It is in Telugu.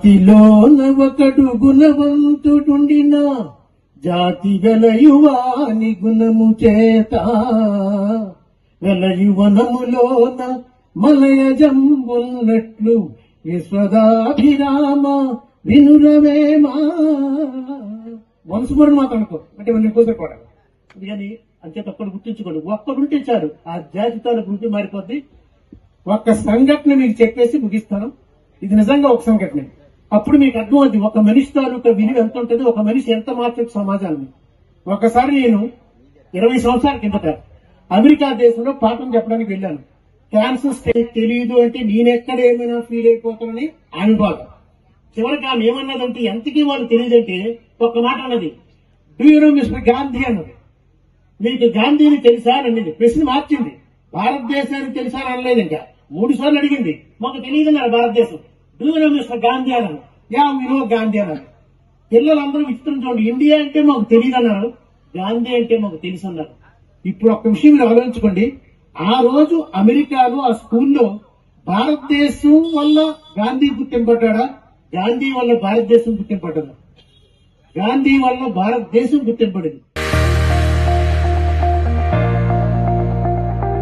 జాతిలోన ఒకడు గుణవంతుడుండిన జాతి వెలయువాని గుణము చేత వెలయువనములోన మలయజంబున్నట్లు విశ్వదాభిరామ వినురవేమా. వంశములను మాత్రం అనుకో అంటే మనం కోసపడాలి కానీ అంతే తప్పని గుర్తించుకోండి. ఒక్కడుంటే చాలు ఆ జాతితో గురించి మారిపోద్ది. ఒక్క సంఘటన మీకు చెప్పేసి ముగిస్తాను. ఇది నిజంగా ఒక సంఘటన. అప్పుడు మీకు అర్థమవుతుంది ఒక మనిషి తాలూకా విలువ ఎంత ఉంటుంది, ఒక మనిషి ఎంత మార్చొచ్చు సమాజాన్ని. ఒకసారి నేను 20 సంవత్సరాల కిందట అమెరికా దేశంలో పాఠం చెప్పడానికి వెళ్ళాను. క్యాన్సర్ స్టేజ్ తెలియదు అంటే నేనెక్కడ ఏమైనా ఫీల్ అయిపోతానని ఆమె బాధ. చివరికి ఆమె ఏమన్నదంటే ఎంతకీ వాళ్ళు తెలియదంటే ఒక్క మాట అన్నది, do you know Mister Gandhi అన్నది. మీకు గాంధీని తెలుసా అని అన్నది. ప్రశ్న మార్చింది. భారతదేశానికి తెలుసా అని అనలేదు. ఇంకా 3 సార్లు అడిగింది. మాకు తెలియదన్నారు భారతదేశం. Do you know Mister Gandhi అన్నారు. యా వి నో గాంధీ అన్నారు. పిల్లలందరూ విచిత్రం చూడండి. ఇండియా అంటే మాకు తెలియదు అన్నారు, గాంధీ అంటే మాకు తెలుసు అన్నారు. ఇప్పుడు ఒక్క విషయం మీరు ఆలోచించుకోండి. ఆ రోజు అమెరికాలో ఆ స్కూల్లో భారతదేశం వల్ల గాంధీ గుర్తింపడ్డా, గాంధీ వల్ల భారతదేశం గుర్తింపడ్డా? గాంధీ వల్ల భారతదేశం గుర్తింపడింది.